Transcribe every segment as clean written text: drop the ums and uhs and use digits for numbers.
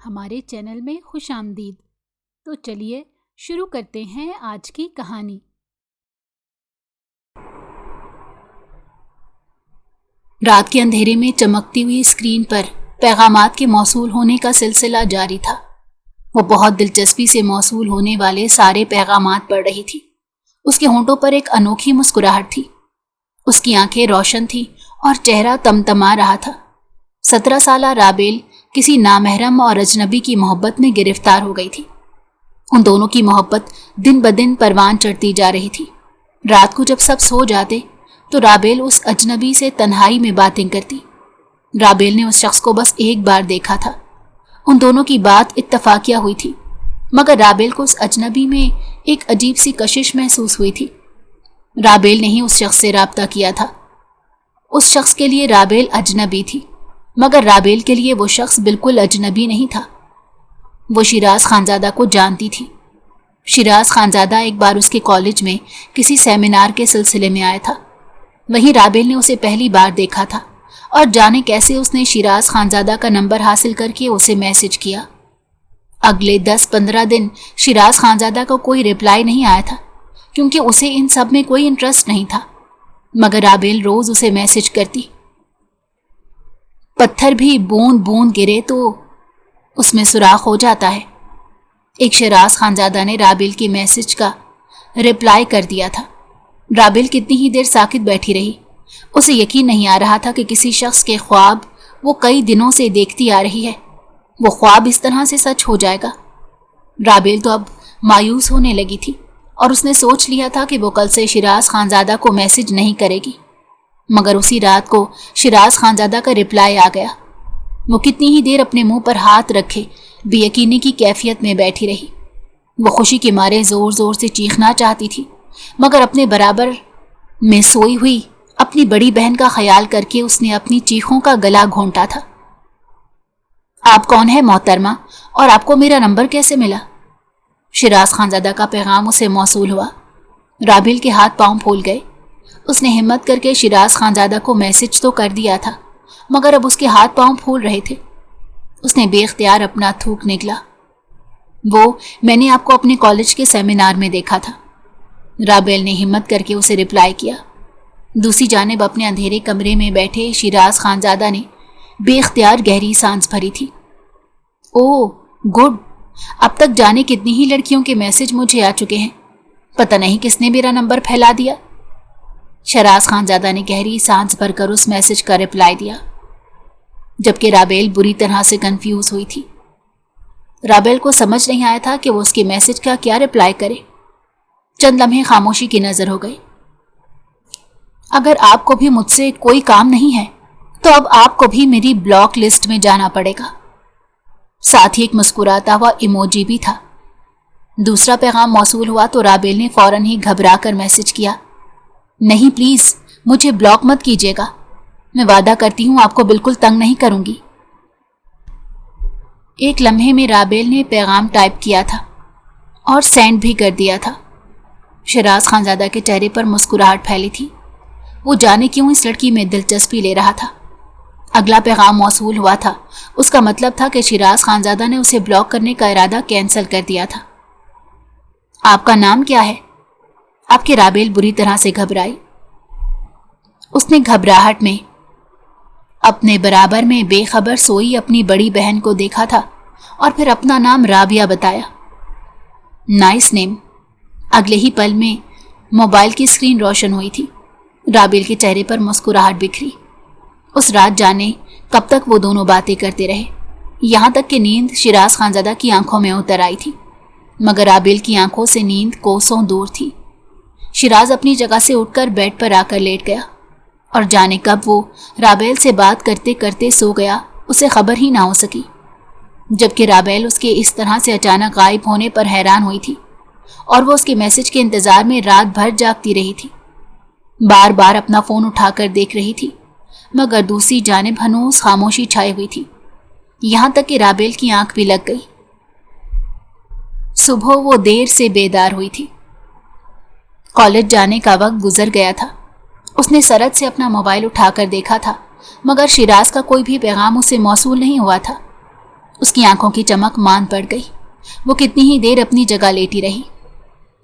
ہمارے چینل میں خوش آمدید۔ تو چلیے شروع کرتے ہیں آج کی کہانی۔ رات کے اندھیرے میں چمکتی ہوئی اسکرین پر پیغامات کے موصول ہونے کا سلسلہ جاری تھا۔ وہ بہت دلچسپی سے موصول ہونے والے سارے پیغامات پڑھ رہی تھی۔ اس کے ہونٹوں پر ایک انوکھی مسکراہٹ تھی، اس کی آنکھیں روشن تھیں اور چہرہ تمتما رہا تھا۔ 17 سالہ رابیل کسی نامحرم اور اجنبی کی محبت میں گرفتار ہو گئی تھی۔ ان دونوں کی محبت دن بدن پروان چڑھتی جا رہی تھی۔ رات کو جب سب سو جاتے تو رابیل اس اجنبی سے تنہائی میں باتیں کرتی۔ رابیل نے اس شخص کو بس ایک بار دیکھا تھا۔ ان دونوں کی بات اتفاقیہ ہوئی تھی، مگر رابیل کو اس اجنبی میں ایک عجیب سی کشش محسوس ہوئی تھی۔ رابیل نے ہی اس شخص سے رابطہ کیا تھا۔ اس شخص کے لیے رابیل اجنبی تھی، مگر رابیل کے لیے وہ شخص بالکل اجنبی نہیں تھا۔ وہ شیراز خانزادہ کو جانتی تھی۔ شیراز خانزادہ ایک بار اس کے کالج میں کسی سیمینار کے سلسلے میں آیا تھا۔ وہیں رابیل نے اسے پہلی بار دیکھا تھا اور جانے کیسے اس نے شیراز خانزادہ کا نمبر حاصل کر کے اسے میسج کیا۔ اگلے 10-15 دن شیراز خانزادہ کو کوئی رپلائی نہیں آیا تھا، کیونکہ اسے ان سب میں کوئی انٹرسٹ نہیں تھا، مگر رابیل روز اسے میسج کرتی۔ پتھر بھی بوند بوند گرے تو اس میں سوراخ ہو جاتا ہے۔ ایک شیراز خانزادہ نے رابیل کے میسج کا رپلائی کر دیا تھا۔ رابیل کتنی ہی دیر ساکت بیٹھی رہی۔ اسے یقین نہیں آ رہا تھا کہ کسی شخص کے خواب وہ کئی دنوں سے دیکھتی آ رہی ہے، وہ خواب اس طرح سے سچ ہو جائے گا۔ رابیل تو اب مایوس ہونے لگی تھی اور اس نے سوچ لیا تھا کہ وہ کل سے شیراز خانزادہ کو میسج نہیں کرے گی، مگر اسی رات کو شیراز خانزادہ کا رپلائی آ گیا۔ وہ کتنی ہی دیر اپنے منہ پر ہاتھ رکھے بے یقینی کی کیفیت میں بیٹھی رہی۔ وہ خوشی کے مارے زور زور سے چیخنا چاہتی تھی، مگر اپنے برابر میں سوئی ہوئی اپنی بڑی بہن کا خیال کر کے اس نے اپنی چیخوں کا گلا گھونٹا تھا۔ آپ کون ہے محترمہ، اور آپ کو میرا نمبر کیسے ملا؟ شیراز خانزادہ کا پیغام اسے موصول ہوا۔ رابیل کے ہاتھ پاؤں پھول گئے۔ اس نے ہمت کر کے شیراز خانزادہ کو میسج تو کر دیا تھا، مگر اب اس کے ہاتھ پاؤں پھول رہے تھے۔ اس نے بے اختیار اپنا تھوک نکلا۔ میں نے آپ کو اپنے کالج کے سیمینار میں دیکھا تھا۔ رابیل نے ہمت کر کے اسے رپلائی کیا۔ دوسری جانب اپنے اندھیرے کمرے میں بیٹھے شیراز خانزادہ نے بے اختیار گہری سانس بھری تھی۔ اوہ گڈ، اب تک جانے کتنی ہی لڑکیوں کے میسج مجھے آ چکے ہیں، پتہ نہیں کس نے میرا نمبر پھیلا دیا۔ شیراز خانزادہ نے گہری سانس بھر کر اس میسج کا رپلائی دیا، جبکہ رابیل بری طرح سے کنفیوز ہوئی تھی۔ رابیل کو سمجھ نہیں آیا تھا کہ وہ اس کے میسج کا کیا رپلائی کرے۔ چند لمحے خاموشی کی نظر ہو گئی۔ اگر آپ کو بھی مجھ سے کوئی کام نہیں ہے تو اب آپ کو بھی میری بلاک لسٹ میں جانا پڑے گا۔ ساتھ ہی ایک مسکراتا ہوا ایموجی بھی تھا۔ دوسرا پیغام موصول ہوا تو رابیل نے فوراً ہی گھبرا کر میسج کیا، نہیں پلیز مجھے بلاک مت کیجیے گا، میں وعدہ کرتی ہوں آپ کو بالکل تنگ نہیں کروں گی۔ ایک لمحے میں رابیل نے پیغام ٹائپ کیا تھا اور سینڈ بھی کر دیا تھا۔ شیراز خانزادہ کے چہرے پر مسکراہٹ پھیلی تھی۔ وہ جانے کیوں اس لڑکی میں دلچسپی لے رہا تھا۔ اگلا پیغام موصول ہوا تھا، اس کا مطلب تھا کہ شیراز خانزادہ نے اسے بلاک کرنے کا ارادہ کینسل کر دیا تھا۔ آپ کا نام کیا ہے؟ آپ کی رابیل بری طرح سے گھبرائی۔ اس نے گھبراہٹ میں اپنے برابر میں بے خبر سوئی اپنی بڑی بہن کو دیکھا تھا اور پھر اپنا نام رابعہ بتایا۔ نائس نیم۔ اگلے ہی پل میں موبائل کی اسکرین روشن ہوئی تھی۔ رابیل کے چہرے پر مسکراہٹ بکھری۔ اس رات جانے کب تک وہ دونوں باتیں کرتے رہے، یہاں تک کہ نیند شیراز خانزادہ کی آنکھوں میں اتر آئی تھی، مگر رابیل کی آنکھوں سے نیند کوسوں دور تھی۔ شیراز اپنی جگہ سے اٹھ کر بیڈ پر آ کر لیٹ گیا، اور جانے کب وہ رابیل سے بات کرتے کرتے سو گیا اسے خبر ہی نہ ہو سکی، جبکہ رابیل اس کے اس طرح سے اچانک غائب ہونے پر حیران ہوئی تھی، اور وہ اس کے میسج کے انتظار میں رات بھر جاگتی رہی تھی۔ بار بار اپنا فون اٹھا کر دیکھ رہی تھی، مگر دوسری جانب ہنوز خاموشی چھائی ہوئی تھی، یہاں تک کہ رابیل کی آنکھ بھی لگ گئی۔ صبح وہ دیر سے بیدار ہوئی تھی۔ کالج جانے کا وقت گزر گیا تھا۔ اس نے سرد سے اپنا موبائل اٹھا کر دیکھا تھا، مگر شیراز کا کوئی بھی پیغام اسے موصول نہیں ہوا تھا۔ اس کی آنکھوں کی چمک مان پڑ گئی. وہ کتنی ہی دیر اپنی جگہ لیٹی رہی.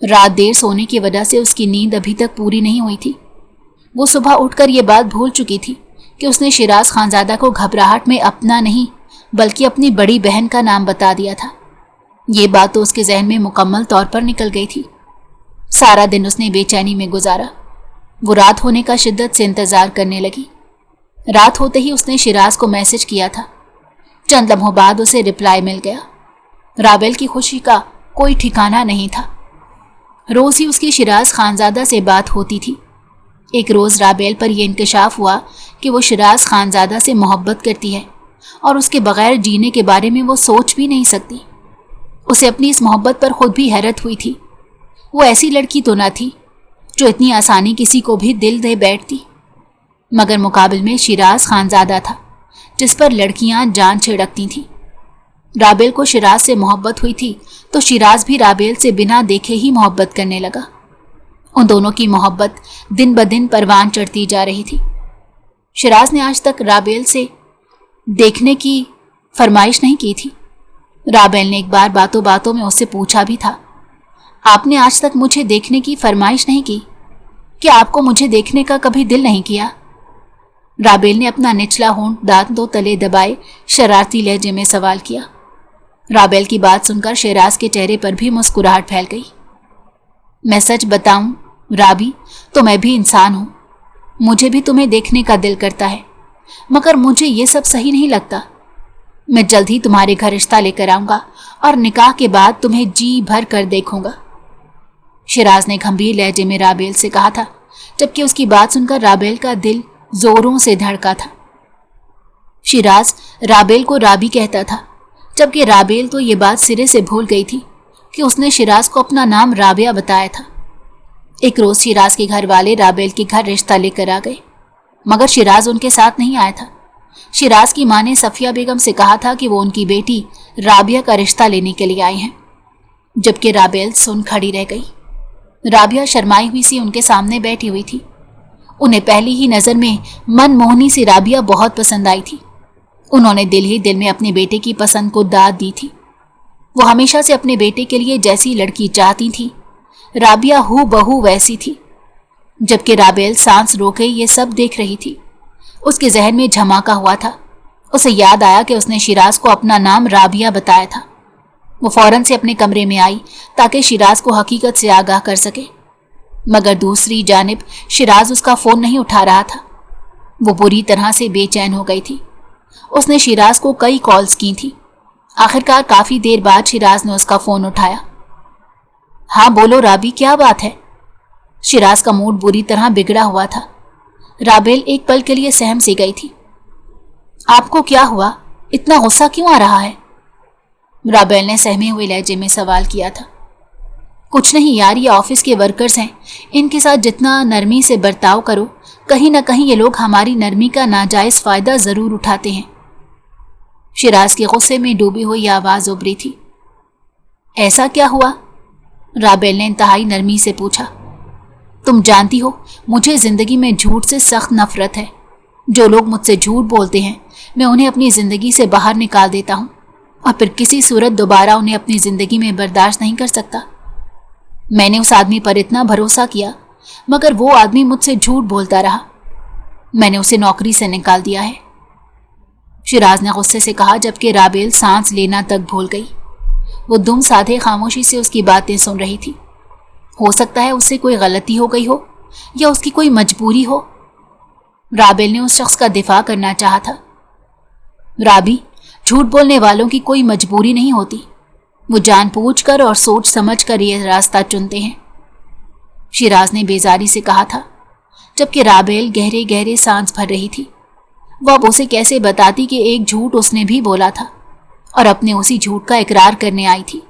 رات دیر سونے کی وجہ سے اس کی نیند ابھی تک پوری نہیں ہوئی تھی. وہ صبح اٹھ کر یہ بات بھول چکی تھی کہ اس نے شیراز خانزادہ کو گھبراہٹ میں اپنا نہیں بلکہ اپنی بڑی بہن کا نام بتا دیا تھا. یہ بات تو اس کے ذہن میں مکمل طور پر نکل گئی تھی. سارا دن اس نے بے چینی میں گزارا. وہ رات ہونے کا شدت سے انتظار کرنے لگی. رات ہوتے ہی اس نے شیراز کو میسج کیا تھا. چند لمحوں بعد اسے رپلائی مل گیا. رابل کی خوشی کا کوئی ٹھکانہ نہیں تھا. روز ہی اس کی شیراز خانزادہ سے بات ہوتی تھی. ایک روز رابل پر یہ انکشاف ہوا کہ وہ شیراز خانزادہ سے محبت کرتی ہے اور اس کے بغیر جینے کے بارے میں وہ سوچ بھی نہیں سکتی. اسے اپنی اس محبت پر خود بھی حیرت ہوئی تھی. وہ ایسی لڑکی تو نہ تھی جو اتنی آسانی کسی کو بھی دل دے بیٹھتی، مگر مقابل میں شیراز خانزادہ تھا جس پر لڑکیاں جان چھڑکتی تھیں. رابل کو شیراز سے محبت ہوئی تھی تو شیراز بھی رابل سے بنا دیکھے ہی محبت کرنے لگا. ان دونوں کی محبت دن بدن پروان چڑھتی جا رہی تھی. شیراز نے آج تک رابل سے دیکھنے کی فرمائش نہیں کی تھی. رابل نے ایک بار باتوں باتوں میں اس سے پوچھا بھی تھا، آپ نے آج تک مجھے دیکھنے کی فرمائش نہیں کی؟ کیا آپ کو مجھے دیکھنے کا کبھی دل نہیں کیا؟ رابل نے اپنا نچلا ہونٹ دانتوں تلے دبائے شرارتی لہجے میں سوال کیا. رابل کی بات سن کر شیراز کے چہرے پر بھی مسکراہٹ پھیل گئی. میں سچ بتاؤں رابی تو میں بھی انسان ہوں. مجھے بھی تمہیں دیکھنے کا دل کرتا ہے، مگر مجھے یہ سب صحیح نہیں لگتا. میں جلد ہی تمہارے گھر رشتہ لے کر آؤں گا اور نکاح کے بعد تمہیں جی بھر کر دیکھوں گا. شیراز نے گھمبیر لہجے میں رابل سے کہا تھا، جبکہ اس کی بات سن کر رابل کا دل زوروں سے دھڑکا تھا. شیراز رابل کو رابی کہتا تھا، جبکہ رابل تو یہ بات سرے سے بھول گئی تھی کہ اس نے شیراز کو اپنا نام رابعہ بتایا تھا. ایک روز شیراز کے گھر والے رابل کے گھر رشتہ لے کر آ گئے، مگر شیراز ان کے ساتھ نہیں آیا تھا. شیراز کی ماں نے صفیہ بیگم سے کہا تھا کہ وہ ان کی بیٹی رابعہ کا رشتہ لینے کے لیے آئی ہیں، جبکہ رابل سن کھڑی رہ گئی. رابعہ شرمائی ہوئی سی ان کے سامنے بیٹھی ہوئی تھی. انہیں پہلی ہی نظر میں من موہنی سی رابعہ بہت پسند آئی تھی. انہوں نے دل ہی دل میں اپنے بیٹے کی پسند کو داد دی تھی. وہ ہمیشہ سے اپنے بیٹے کے لیے جیسی لڑکی چاہتی تھی، رابعہ ہو بہو ویسی تھی. جبکہ رابل سانس روکے یہ سب دیکھ رہی تھی. اس کے ذہن میں جھماکا ہوا تھا. اسے یاد آیا کہ اس نے شیراز کو اپنا نام رابعہ بتایا تھا. وہ فوراً سے اپنے کمرے میں آئی تاکہ شیراز کو حقیقت سے آگاہ کر سکے، مگر دوسری جانب شیراز اس کا فون نہیں اٹھا رہا تھا. وہ بری طرح سے بے چین ہو گئی تھی. اس نے شیراز کو کئی کالز کی تھی. آخرکار کافی دیر بعد شیراز نے اس کا فون اٹھایا. ہاں بولو رابی، کیا بات ہے؟ شیراز کا موڈ بری طرح بگڑا ہوا تھا. رابل ایک پل کے لیے سہم سی گئی تھی. آپ کو کیا ہوا؟ اتنا غصہ کیوں آ رہا ہے؟ رابل نے سہمے ہوئے لہجے میں سوال کیا تھا. کچھ نہیں یار، یہ آفس کے ورکرز ہیں، ان کے ساتھ جتنا نرمی سے برتاؤ کرو، کہیں نہ کہیں یہ لوگ ہماری نرمی کا ناجائز فائدہ ضرور اٹھاتے ہیں. شیراز کے غصے میں ڈوبی ہوئی آواز ابھری تھی. ایسا کیا ہوا؟ رابل نے انتہائی نرمی سے پوچھا. تم جانتی ہو مجھے زندگی میں جھوٹ سے سخت نفرت ہے. جو لوگ مجھ سے جھوٹ بولتے ہیں میں انہیں اپنی زندگی سے باہر نکال دیتا ہوں اور پھر کسی صورت دوبارہ انہیں اپنی زندگی میں برداشت نہیں کر سکتا. میں نے اس آدمی پر اتنا بھروسہ کیا مگر وہ آدمی مجھ سے جھوٹ بولتا رہا. میں نے اسے نوکری سے نکال دیا ہے. شیراز نے غصے سے کہا، جبکہ رابل سانس لینا تک بھول گئی. وہ دم سادھے خاموشی سے اس کی باتیں سن رہی تھی. ہو سکتا ہے اس سے کوئی غلطی ہو گئی ہو یا اس کی کوئی مجبوری ہو. رابل نے اس شخص کا دفاع کرنا چاہا تھا. رابی، جھوٹ بولنے والوں کی کوئی مجبوری نہیں ہوتی. وہ جان بوجھ کر اور سوچ سمجھ کر یہ راستہ چنتے ہیں. شیراز نے بیزاری سے کہا تھا، جبکہ رابل گہرے گہرے سانس بھر رہی تھی. وہ اب اسے کیسے بتاتی کہ ایک جھوٹ اس نے بھی بولا تھا اور اپنے اسی جھوٹ کا اقرار کرنے آئی تھی.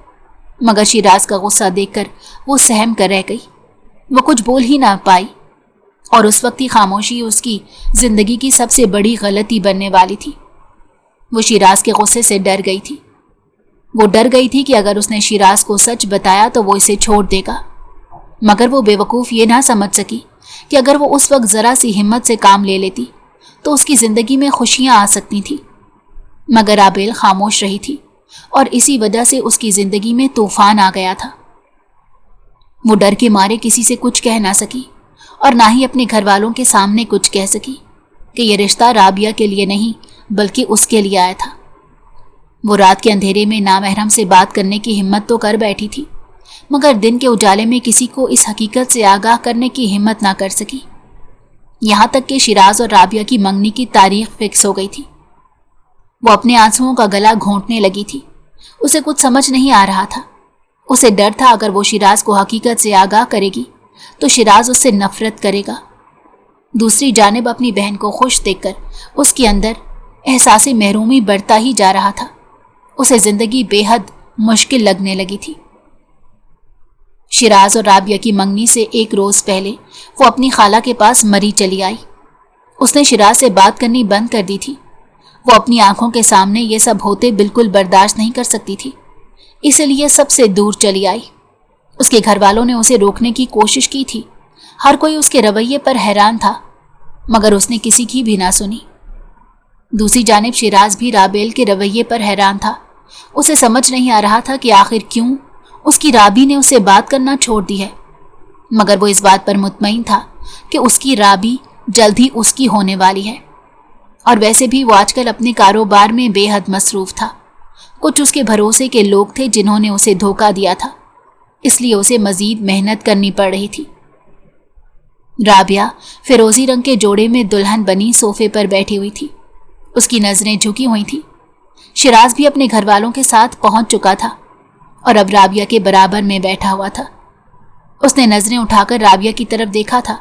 مگر شیراز کا غصہ دیکھ کر وہ سہم کر رہ گئی. وہ کچھ بول ہی نہ پائی اور اس وقت کی خاموشی اس کی زندگی کی سب سے بڑی غلطی بننے والی تھی. وہ شیراز کے غصے سے ڈر گئی تھی. وہ ڈر گئی تھی کہ اگر اس نے شیراز کو سچ بتایا تو وہ اسے چھوڑ دے گا. مگر وہ بے وقوف یہ نہ سمجھ سکی کہ اگر وہ اس وقت ذرا سی ہمت سے کام لے لیتی تو اس کی زندگی میں خوشیاں آ سکتی تھیں. مگر رابیل خاموش رہی تھی اور اسی وجہ سے اس کی زندگی میں طوفان آ گیا تھا۔ وہ ڈر کے مارے کسی سے کچھ کہہ نہ سکی اور نہ ہی اپنے گھر والوں کے سامنے کچھ کہہ سکی کہ یہ رشتہ رابعہ کے لیے نہیں بلکہ اس کے لیے آیا تھا۔ وہ رات کے اندھیرے میں نامحرم سے بات کرنے کی ہمت تو کر بیٹھی تھی، مگر دن کے اجالے میں کسی کو اس حقیقت سے آگاہ کرنے کی ہمت نہ کر سکی۔ یہاں تک کہ شیراز اور رابعہ کی منگنی کی تاریخ فکس ہو گئی تھی۔ وہ اپنے آنسوؤں کا گلا گھونٹنے لگی تھی۔ اسے کچھ سمجھ نہیں آ رہا تھا۔ اسے ڈر تھا اگر وہ شیراز کو حقیقت سے آگاہ کرے گی تو شیراز اس سے نفرت کرے گا۔ دوسری جانب اپنی بہن کو خوش دیکھ کر اس کے اندر احساس محرومی بڑھتا ہی جا رہا تھا۔ اسے زندگی بے حد مشکل لگنے لگی تھی۔ شیراز اور رابعہ کی منگنی سے ایک روز پہلے وہ اپنی خالہ کے پاس مری چلی آئی۔ اس نے شیراز سے بات کرنی بند کر دی تھی۔ وہ اپنی آنکھوں کے سامنے یہ سب ہوتے بالکل برداشت نہیں کر سکتی تھی، اسی لیے سب سے دور چلی آئی۔ اس کے گھر والوں نے اسے روکنے کی کوشش کی تھی۔ ہر کوئی اس کے رویے پر حیران تھا، مگر اس نے کسی کی بھی نہ سنی۔ دوسری جانب شیراز بھی رابیل کے رویے پر حیران تھا۔ اسے سمجھ نہیں آ رہا تھا کہ آخر کیوں اس کی رابی نے اسے بات کرنا چھوڑ دی ہے، مگر وہ اس بات پر مطمئن تھا کہ اس کی رابی جلد ہی اس کی ہونے والی ہے۔ اور ویسے بھی وہ آج کل اپنے کاروبار میں بے حد مصروف تھا۔ کچھ اس کے بھروسے کے لوگ تھے جنہوں نے اسے دھوکہ دیا تھا، اس لیے اسے مزید محنت کرنی پڑ رہی تھی۔ رابعہ فیروزی رنگ کے جوڑے میں دلہن بنی صوفے پر بیٹھی ہوئی تھی۔ اس کی نظریں جھکی ہوئی تھیں۔ شیراز بھی اپنے گھر والوں کے ساتھ پہنچ چکا تھا اور اب رابعہ کے برابر میں بیٹھا ہوا تھا۔ اس نے نظریں اٹھا کر رابعہ کی طرف دیکھا تھا،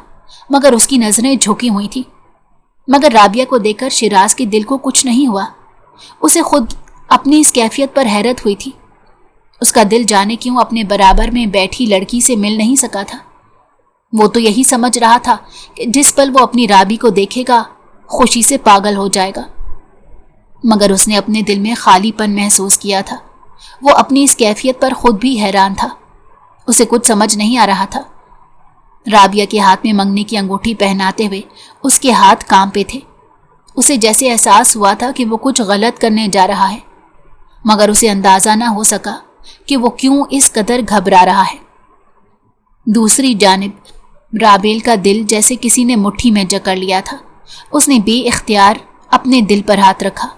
مگر اس کی نظریں جھکی ہوئی تھیں۔ مگر رابعہ کو دیکھ کر شیراز کے دل کو کچھ نہیں ہوا۔ اسے خود اپنی اس کیفیت پر حیرت ہوئی تھی۔ اس کا دل جانے کیوں اپنے برابر میں بیٹھی لڑکی سے مل نہیں سکا تھا۔ وہ تو یہی سمجھ رہا تھا کہ جس پل وہ اپنی رابی کو دیکھے گا خوشی سے پاگل ہو جائے گا، مگر اس نے اپنے دل میں خالی پن محسوس کیا تھا۔ وہ اپنی اس کیفیت پر خود بھی حیران تھا۔ اسے کچھ سمجھ نہیں آ رہا تھا۔ رابعہ کے ہاتھ میں منگنی کی انگوٹھی پہناتے ہوئے اس کے ہاتھ کانپے تھے۔ اسے جیسے احساس ہوا تھا کہ وہ کچھ غلط کرنے جا رہا ہے، مگر اسے اندازہ نہ ہو سکا کہ وہ کیوں اس قدر گھبرا رہا ہے۔ دوسری جانب رابیل کا دل جیسے کسی نے مٹھی میں جکڑ لیا تھا۔ اس نے بے اختیار اپنے دل پر ہاتھ رکھا۔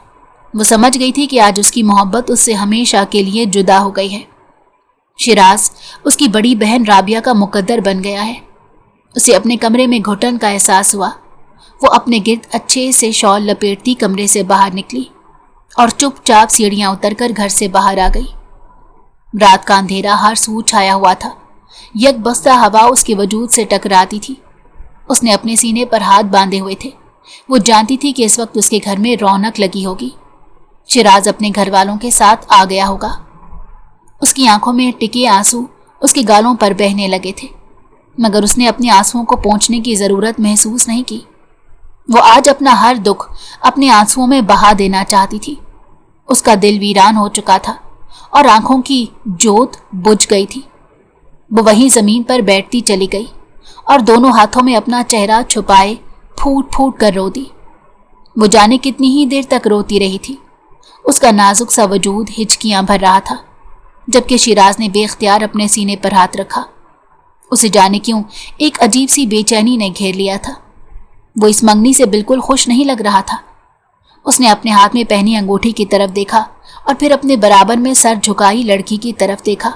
وہ سمجھ گئی تھی کہ آج اس کی محبت اس سے ہمیشہ کے لیے جدا ہو گئی ہے۔ شیراز اس کی بڑی بہن رابعہ کا مقدر بن گیا ہے۔ اسے اپنے کمرے میں گھٹن کا احساس ہوا۔ وہ اپنے گرد اچھے سے شال لپیٹتی کمرے سے باہر نکلی اور چپ چاپ سیڑھیاں اتر کر گھر سے باہر آ گئی۔ رات کا اندھیرا ہر سو چھایا ہوا تھا۔ یک بستہ ہوا اس کے وجود سے ٹکراتی تھی۔ اس نے اپنے سینے پر ہاتھ باندھے ہوئے تھے۔ وہ جانتی تھی کہ اس وقت اس کے گھر میں رونق لگی ہوگی۔ شیراز اپنے گھر والوں کے ساتھ آ گیا ہوگا۔ اس کی آنکھوں میں ٹکے آنسو اس کے گالوں پر بہنے لگے تھے، مگر اس نے اپنے آنسوؤں کو پونچھنے کی ضرورت محسوس نہیں کی۔ وہ آج اپنا ہر دکھ اپنے آنسوؤں میں بہا دینا چاہتی تھی۔ اس کا دل ویران ہو چکا تھا اور آنکھوں کی جوت بجھ گئی تھی۔ وہ وہیں زمین پر بیٹھتی چلی گئی اور دونوں ہاتھوں میں اپنا چہرہ چھپائے پھوٹ پھوٹ کر رو دی۔ وہ جانے کتنی ہی دیر تک روتی رہی تھی۔ اس کا نازک سا وجود ہچکیاں بھر رہا تھا، جبکہ شیراز نے بے اختیار اپنے سینے پر ہاتھ رکھا۔ اسے جانے کیوں ایک عجیب سی بے چینی نے گھیر لیا تھا۔ وہ اس منگنی سے بالکل خوش نہیں لگ رہا تھا۔ اس نے اپنے ہاتھ میں پہنی انگوٹھی کی طرف دیکھا اور پھر اپنے برابر میں سر جھکائی لڑکی کی طرف دیکھا۔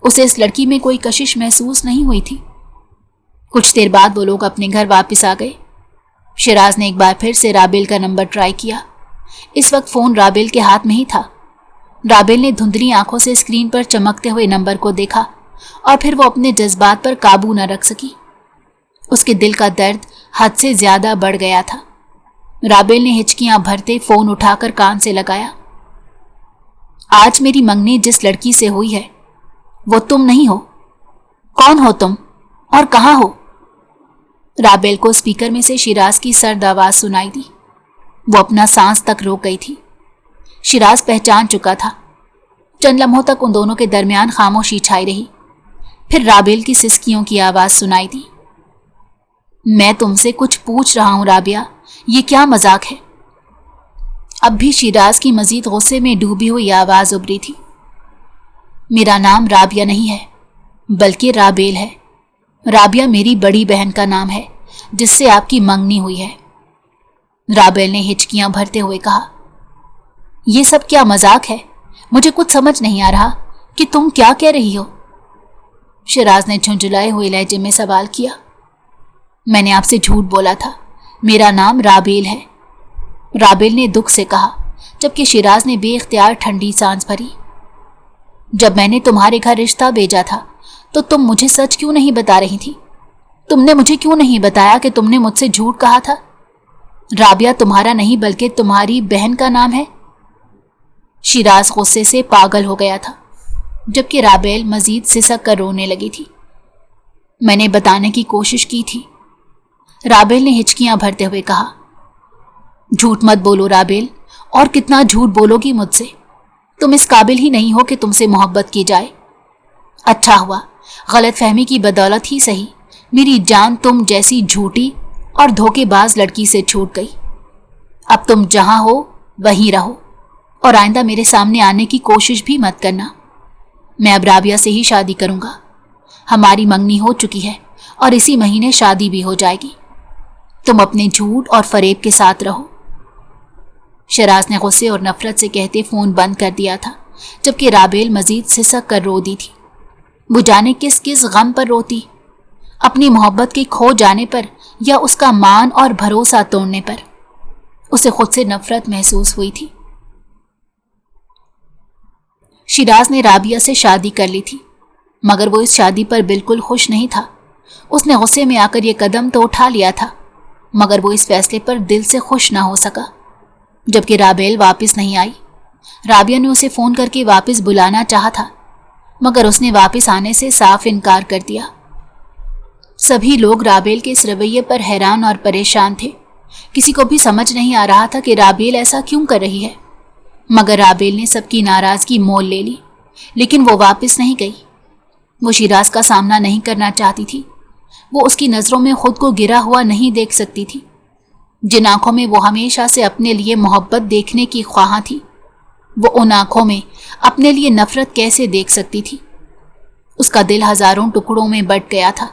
اسے اس لڑکی میں کوئی کشش محسوس نہیں ہوئی تھی۔ کچھ دیر بعد وہ لوگ اپنے گھر واپس آ گئے۔ شیراز نے ایک بار پھر سے رابیل کا نمبر ٹرائی کیا۔ اس وقت فون رابیل کے ہاتھ میں ہی تھا۔ رابیل نے دھندلی آنکھوں سے اسکرین پر چمکتے ہوئے نمبر کو دیکھا اور پھر وہ اپنے جذبات پر قابو نہ رکھ سکی۔ اس کے دل کا درد حد سے زیادہ بڑھ گیا تھا۔ رابیل نے ہچکیاں بھرتے فون اٹھا کر کان سے لگایا۔ آج میری منگنی جس لڑکی سے ہوئی ہے وہ تم نہیں ہو۔ کون ہو تم اور کہاں ہو؟ رابیل کو اسپیکر میں سے شیراز کی سرد آواز سنائی دی۔ وہ اپنا سانس تک روک گئی تھی۔ شیراز پہچان چکا تھا۔ چند لمحوں تک ان دونوں کے درمیان خاموشی چھائی رہی۔ پھر رابیل کی سسکیوں کی آواز سنائی دی۔ میں تم سے کچھ پوچھ رہا ہوں رابعہ، یہ کیا مذاق ہے؟ अब भी शिराज की मजीद गुस्से में डूबी हुई आवाज उभरी थी। मेरा नाम राबिया नहीं है, बल्कि राबेल है। राबिया मेरी बड़ी बहन का नाम है, जिससे आपकी मंगनी हुई है। राबेल ने हिचकियां भरते हुए कहा, यह सब क्या मजाक है? मुझे कुछ समझ नहीं आ रहा कि तुम क्या कह रही हो। शिराज ने झुंझुलाए हुए लहजे में सवाल किया। मैंने आपसे झूठ बोला था, मेरा नाम राबेल है, राबेल ने दुख से कहा, जबकि शिराज ने बेइख्तियार ठंडी सांस भरी। जब मैंने तुम्हारे घर रिश्ता भेजा था तो तुम मुझे सच क्यों नहीं बता रही थी? तुमने मुझे क्यों नहीं बताया कि तुमने मुझसे झूठ कहा था? राबिया तुम्हारा नहीं बल्कि तुम्हारी बहन का नाम है। शिराज गुस्से से पागल हो गया था, जबकि राबेल मजीद सिसक कर रोने लगी थी। मैंने बताने की कोशिश की थी, राबेल ने हिचकियां भरते हुए कहा। झूठ मत बोलो राबेल, और कितना झूठ बोलोगी मुझसे? तुम इस काबिल ही नहीं हो कि तुमसे मोहब्बत की जाए। अच्छा हुआ, गलतफहमी की बदौलत ही सही, मेरी जान तुम जैसी झूठी और धोखेबाज लड़की से छूट गई। अब तुम जहां हो वहीं रहो, और आइंदा मेरे सामने आने की कोशिश भी मत करना। मैं अब राबिया से ही शादी करूंगा। हमारी मंगनी हो चुकी है और इसी महीने शादी भी हो जाएगी। तुम अपने झूठ और फरेब के साथ रहो। शिराज ने गुस्से और नफरत से कहते फोन बंद कर दिया था, जबकि राबेल मजीद सिसक कर रो दी थी। वो जाने किस किस गम पर रोती, अपनी मोहब्बत के खो जाने पर या उसका मान और भरोसा तोड़ने पर। उसे खुद से नफरत महसूस हुई थी। शिराज ने राबिया से शादी कर ली थी, मगर वो इस शादी पर बिल्कुल खुश नहीं था। उसने गुस्से में आकर ये कदम तो उठा लिया था, मगर वो इस फैसले पर दिल से खुश ना हो सका। जबकि राबेल वापस नहीं आई। राबिया ने उसे फोन करके वापस बुलाना चाहा था, मगर उसने वापस आने से साफ इनकार कर दिया। सभी लोग राबेल के इस रवैये पर हैरान और परेशान थे। किसी को भी समझ नहीं आ रहा था कि राबेल ऐसा क्यों कर रही है, मगर राबेल ने सबकी नाराजगी मोल ले ली। लेकिन वो वापस नहीं गई। वो शिराज का सामना नहीं करना चाहती थी। वो उसकी नज़रों में खुद को गिरा हुआ नहीं देख सकती थी। जिन आंखों में वो हमेशा से अपने लिए मोहब्बत देखने की ख्वाह थी, वो उन आंखों में अपने लिए नफरत कैसे देख सकती थी? उसका दिल हजारों टुकड़ों में बंट गया था।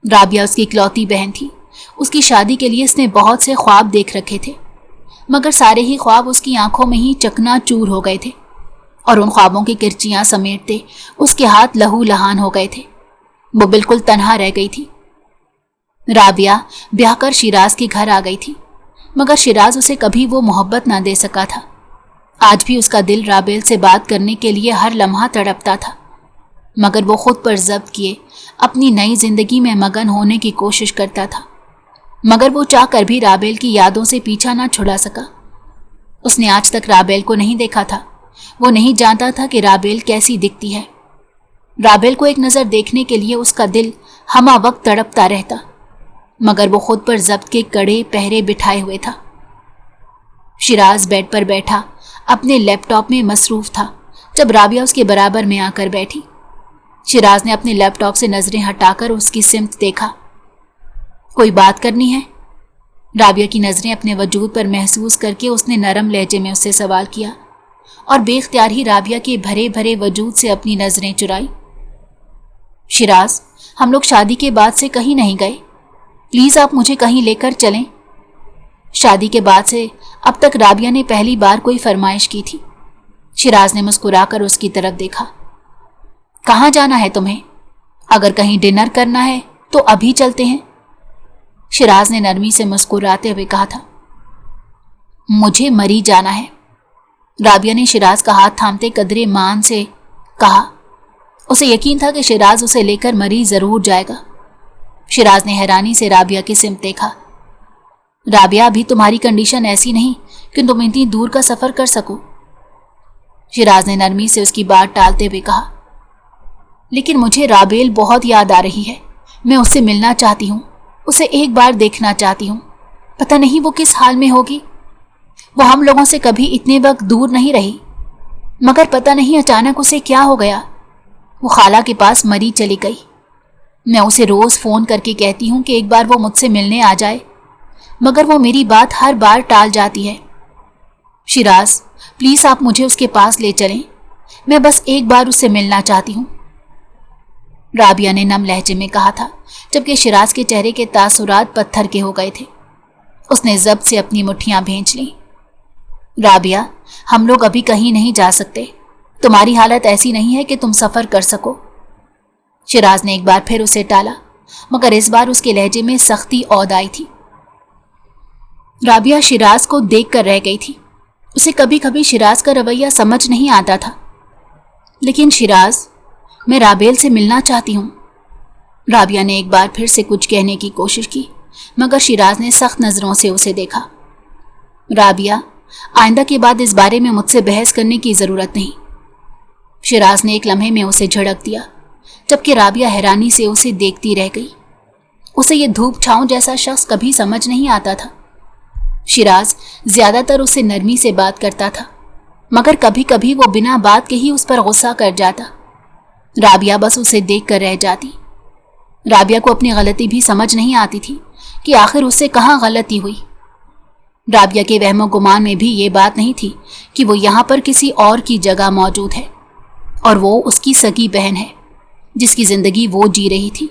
राबिया उसकी इकलौती बहन थी। उसकी शादी के लिए उसने बहुत से ख्वाब देख रखे थे, मगर सारे ही ख्वाब उसकी आंखों में ही चकनाचूर हो गए थे, और उन ख्वाबों की किरचियां समेटते उसके हाथ लहू लहान हो गए थे। वो बिल्कुल तन्हा रह गई थी। राबिया ब्याह कर शिराज के घर आ गई थी, मगर शिराज उसे कभी वो मोहब्बत ना दे सका था। आज भी उसका दिल राबेल से बात करने के लिए हर लम्हा तड़पता था, मगर वो खुद पर जब्त किए अपनी नई जिंदगी में मगन होने की कोशिश करता था। मगर वो चाहकर भी राबेल की यादों से पीछा ना छुड़ा सका। उसने आज तक राबेल को नहीं देखा था। वो नहीं जानता था कि राबेल कैसी दिखती है। राबेल को एक नज़र देखने के लिए उसका दिल हमा वक्त तड़पता रहता, मगर वो खुद पर जब्त के कड़े पहरे बिठाए हुए था। शिराज बेड पर बैठा अपने लैपटॉप में मसरूफ था जब राबिया उसके बराबर में आकर बैठी। शिराज ने अपने लैपटॉप से नजरें हटाकर उसकी सिमत देखा। कोई बात करनी है? राबिया की नजरें अपने वजूद पर महसूस करके उसने नरम लहजे में उससे सवाल किया, और बेख्तियार ही राबिया के भरे भरे वजूद से अपनी नजरें चुराई। शिराज, हम लोग शादी के बाद से कहीं नहीं गए, प्लीज आप मुझे कहीं लेकर चलें। शादी के बाद से अब तक राबिया ने पहली बार कोई फरमाइश की थी। शिराज ने मुस्कुराकर उसकी तरफ देखा। कहाँ जाना है तुम्हें? अगर कहीं डिनर करना है तो अभी चलते हैं। शिराज ने नरमी से मुस्कुराते हुए कहा था। मुझे मरी जाना है। राबिया ने शिराज का हाथ थामते कदरे मान से कहा। उसे यकीन था कि शिराज उसे लेकर मरी जरूर जाएगा। शिराज ने हैरानी से राबिया की सिमत देखा। राबिया, अभी तुम्हारी कंडीशन ऐसी नहीं कि तुम इतनी दूर का सफर कर सको। शिराज ने नरमी से उसकी बात टालते हुए कहा। लेकिन मुझे राबेल बहुत याद आ रही है। मैं उससे मिलना चाहती हूँ, उसे एक बार देखना चाहती हूँ। पता नहीं वो किस हाल में होगी। वो हम लोगों से कभी इतने वक्त दूर नहीं रही, मगर पता नहीं अचानक उसे क्या हो गया। वो खाला के पास मरी चली गई। मैं उसे रोज फोन करके कहती हूँ कि एक बार वो मुझसे मिलने आ जाए, मगर वो मेरी बात हर बार टाल जाती है। शिराज, प्लीज आप मुझे उसके पास ले चलें, मैं बस एक बार उससे मिलना चाहती हूँ, राबिया ने नम लहजे में कहा था, जबकि शिराज के चेहरे के तासुरात पत्थर के हो गए थे। उसने जब्त से अपनी मुट्ठियां भींच लीं। राबिया, हम लोग अभी कहीं नहीं जा सकते, तुम्हारी हालत ऐसी नहीं है कि तुम सफर कर सको। शिराज ने एक बार फिर उसे टाला, मगर इस बार उसके लहजे में सख्ती औध आई थी। राबिया शिराज को देख कर रह गई थी। उसे कभी कभी शिराज का रवैया समझ नहीं आता था। लेकिन शिराज, मैं राबेल से मिलना चाहती हूँ। राबिया ने एक बार फिर से कुछ कहने की कोशिश की, मगर शिराज ने सख्त नजरों से उसे देखा। राबिया, आइंदा के बाद इस बारे में मुझसे बहस करने की जरूरत नहीं। शिराज ने एक लम्हे में उसे झड़क दिया, जबकि राबिया हैरानी से उसे देखती रह गई। उसे ये धूप छांव जैसा शख्स कभी समझ नहीं आता था। शिराज ज्यादातर उससे नरमी से बात करता था, मगर कभी कभी वो बिना बात के ही उस पर गुस्सा कर जाता। राबिया बस उसे देख कर रह जाती। राबिया को अपनी गलती भी समझ नहीं आती थी कि आखिर उससे कहाँ गलती हुई। राबिया के वहमो गुमान में भी ये बात नहीं थी कि वो यहाँ पर किसी और की जगह मौजूद है और वो उसकी सगी बहन है, जिसकी जिंदगी वो जी रही थी।